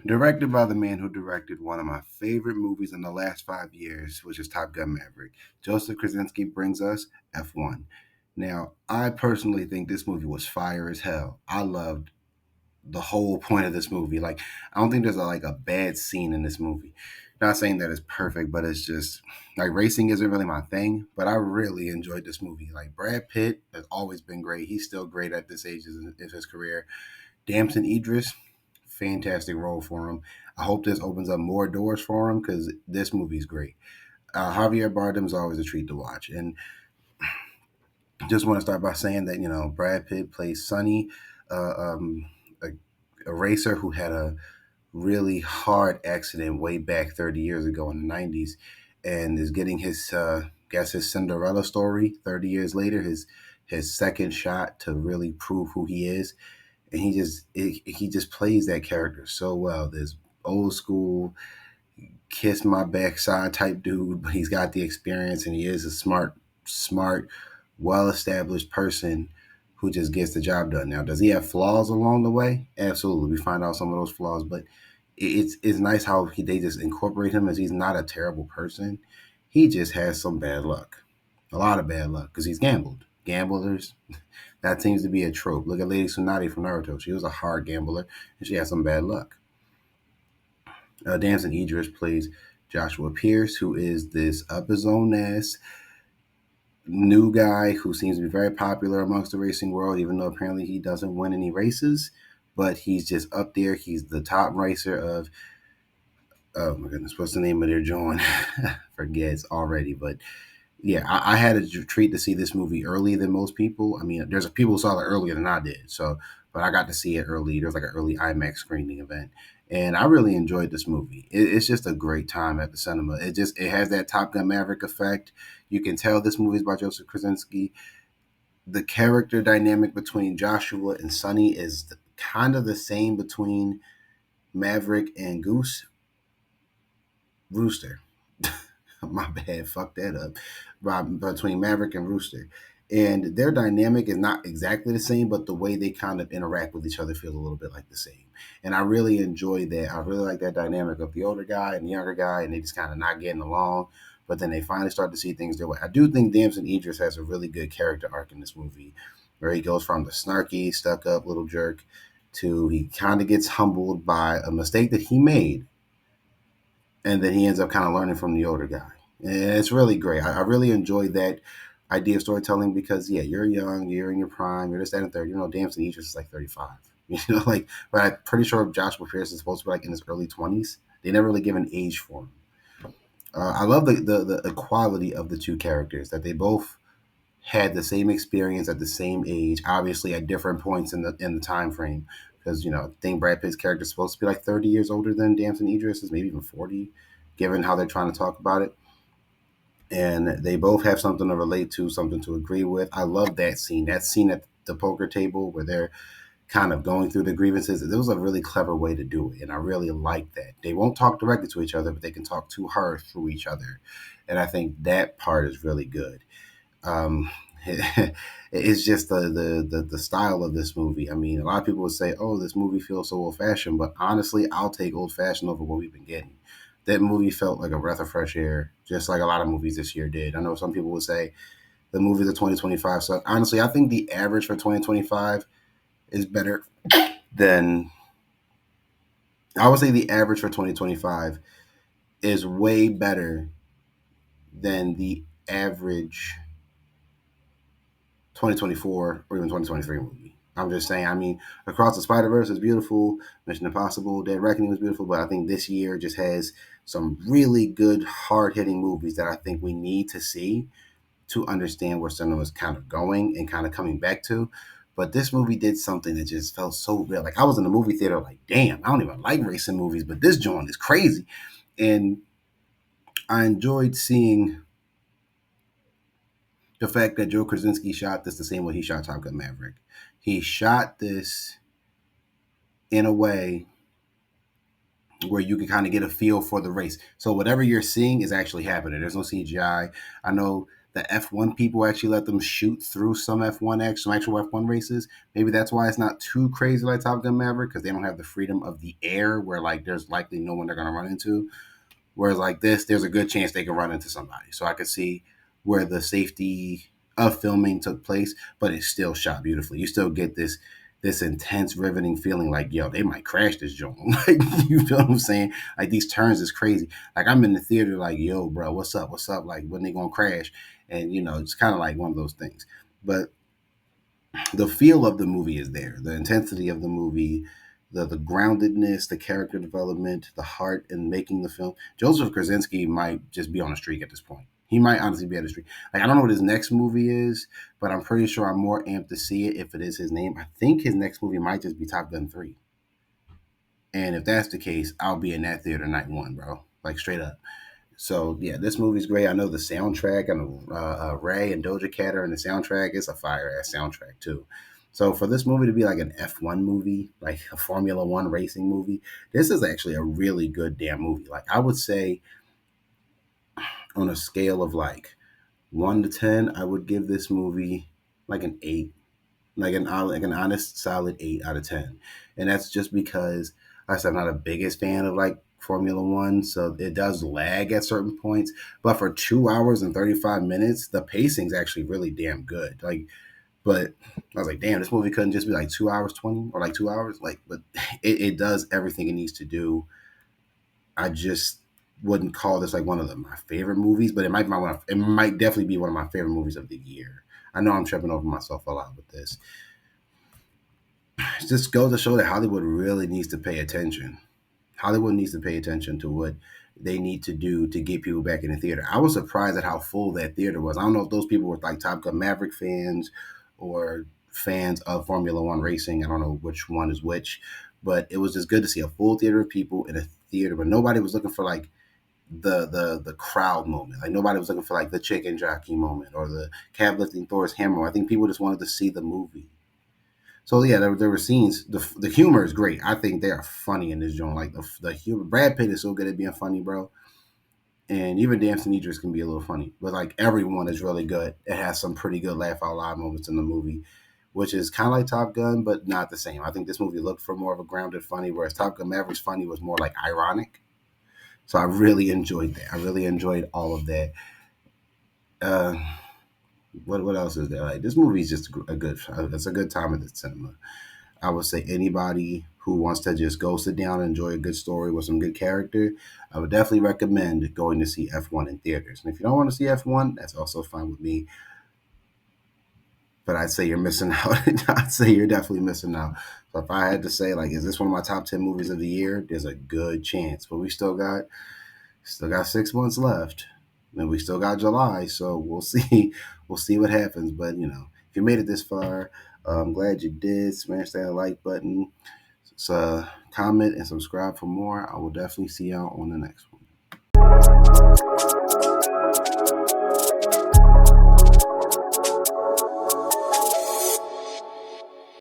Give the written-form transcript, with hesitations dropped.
Directed by the man who directed one of my favorite movies in the last 5 years, which is Top Gun Maverick. Joseph Krasinski brings us F1. Now, I personally think this movie was fire as hell. I loved the whole point of this movie. Like, I don't think there's like a bad scene in this movie. Not saying that it's perfect, but it's just like racing isn't really my thing. But I really enjoyed this movie. Like Brad Pitt has always been great. He's still great at this age of his career. Damson Idris, fantastic role for him. I hope this opens up more doors for him because this movie's great. Javier Bardem's always a treat to watch, and just want to start by saying that Brad Pitt plays Sonny, uh, um, a, a racer who had a really hard accident way back 30 years ago in the 90s, and is getting his guess his Cinderella story 30 years later, his second shot to really prove who he is. And he just plays that character so well. This old school kiss my backside type dude, but he's got the experience and he is a smart, well established person who just gets the job done. Now, does he have flaws along the way? Absolutely. We find out some of those flaws, but it's nice how they just incorporate him as he's not a terrible person. He just has some bad luck, a lot of bad luck, because he's gambled. Gamblers, that seems to be a trope. Look at Lady Tsunade from Naruto. She was a hard gambler and she had some bad luck. Damson Idris plays Joshua Pierce, who is this up his own ass new guy who seems to be very popular amongst the racing world, even though apparently he doesn't win any races. But he's just up there. He's the top racer of, oh my goodness, what's the name of their joint? Forgets already. But yeah, I had a treat to see this movie earlier than most people. I mean, there's people who saw it earlier than I did. So, but I got to see it early. There was like an early IMAX screening event, and I really enjoyed this movie. It's just a great time at the cinema. It has that Top Gun Maverick effect. You can tell this movie is by Joseph Krasinski. The character dynamic between Joshua and Sonny is kind of the same between Maverick and Goose Rooster. My bad, fuck that up. Between Maverick and Rooster. And their dynamic is not exactly the same, but the way they kind of interact with each other feels a little bit like the same. And I really enjoy that. I really like that dynamic of the older guy and the younger guy, and they just kind of not getting along. But then they finally start to see things their way. I do think Damson Idris has a really good character arc in this movie, where he goes from the snarky, stuck up little jerk to he kind of gets humbled by a mistake that he made, and then he ends up kind of learning from the older guy. And it's really great. I really enjoyed that idea of storytelling because yeah, you're young, you're in your prime, you're just at a third. Damson Idris is like 35. Like, but I'm pretty sure Joshua Pierce is supposed to be like in his early 20s. They never really give an age for him. I love the equality of the two characters that they both had the same experience at the same age, obviously at different points in the time frame. Because I think Brad Pitt's character is supposed to be like 30 years older than Damson Idris is, maybe even 40, given how they're trying to talk about it. And they both have something to relate to, something to agree with. I love that scene. That scene at the poker table where they're kind of going through the grievances. It was a really clever way to do it, and I really like that. They won't talk directly to each other, but they can talk to her through each other, and I think that part is really good. Um, it's just the style of this movie. I mean, a lot of people would say, "Oh, this movie feels so old fashioned," but honestly, I'll take old fashioned over what we've been getting. That movie felt like a breath of fresh air, just like a lot of movies this year did. I know some people would say the movies of 2025. So honestly, I think the average for 2025 is better than I would say the average for 2025 is way better than the average 2024 or even 2023 movie. I'm just saying, I mean, Across the Spider Verse is beautiful. Mission Impossible, Dead Reckoning was beautiful, but I think this year just has some really good, hard hitting movies that I think we need to see to understand where cinema is kind of going and kind of coming back to. But this movie did something that just felt so real. Like I was in the movie theater, like, damn, I don't even like racing movies, but this joint is crazy. And I enjoyed seeing the fact that Joe Krasinski shot this the same way he shot Top Gun Maverick. He shot this in a way where you can kind of get a feel for the race. So whatever you're seeing is actually happening. There's no CGI. I know the F1 people actually let them shoot through some actual F1 races. Maybe that's why it's not too crazy like Top Gun Maverick, because they don't have the freedom of the air where like there's likely no one they're gonna run into. Whereas like this, there's a good chance they can run into somebody. So I could see where the safety of filming took place, but it's still shot beautifully. You still get this intense, riveting feeling like, yo, they might crash this joint. Like, you feel what I'm saying? Like these turns is crazy. Like I'm in the theater, like, yo, bro, what's up? What's up? Like when they gonna crash? And it's kind of like one of those things. But the feel of the movie is there. The intensity of the movie, the groundedness, the character development, the heart in making the film. Joseph Krasinski might just be on a streak at this point. He might honestly be on a streak. Like I don't know what his next movie is, but I'm pretty sure I'm more amped to see it if it is his name. I think his next movie might just be Top Gun 3. And if that's the case, I'll be in that theater night one, bro. Like straight up. So yeah, this movie's great. I know the soundtrack and Ray and Doja Cat are in the soundtrack. It's a fire ass soundtrack too. So for this movie to be like an F1 movie, like a Formula One racing movie, this is actually a really good damn movie. Like I would say on a scale of like 1 to 10, I would give this movie like an 8, like an honest solid 8 out of 10, and that's just because like I said, I'm not a biggest fan of like Formula One, so it does lag at certain points. But for 2 hours and 35 minutes, the pacing's actually really damn good. Like, but I was like, damn, this movie couldn't just be like 2 hours 20 or like 2 hours, like, but it does everything it needs to do. I just wouldn't call this like one of my favorite movies, but it might definitely be one of my favorite movies of the year. I know I'm tripping over myself a lot with this. It just goes to show that Hollywood really needs to pay attention. Hollywood needs to pay attention to what they need to do to get people back in the theater. I was surprised at how full that theater was. I don't know if those people were like Top Gun Maverick fans or fans of Formula One racing. I don't know which one is which, but it was just good to see a full theater of people in a theater, but nobody was looking for like the crowd moment. Like nobody was looking for like the chicken jockey moment or the cab lifting Thor's hammer. I think people just wanted to see the movie. So yeah, there were scenes. The humor is great. I think they are funny in this joint. Like the humor. Brad Pitt is so good at being funny, bro. And even Damson Idris can be a little funny. But like everyone is really good. It has some pretty good laugh out loud moments in the movie, which is kind of like Top Gun, but not the same. I think this movie looked for more of a grounded funny, whereas Top Gun Maverick's funny was more like ironic. So I really enjoyed that. I really enjoyed all of that. Uh, what else is there? Like this movie is just a good. It's a good time at the cinema. I would say anybody who wants to just go sit down and enjoy a good story with some good character, I would definitely recommend going to see F1 in theaters. And if you don't want to see F1, that's also fine with me. But I'd say you're missing out. I'd say you're definitely missing out. So if I had to say, like, is this one of my top 10 movies of the year? There's a good chance. But we still got 6 months left. And we still got July. So we'll see. We'll see what happens. But if you made it this far, I'm glad you did. Smash that like button. So comment and subscribe for more. I will definitely see y'all on the next one.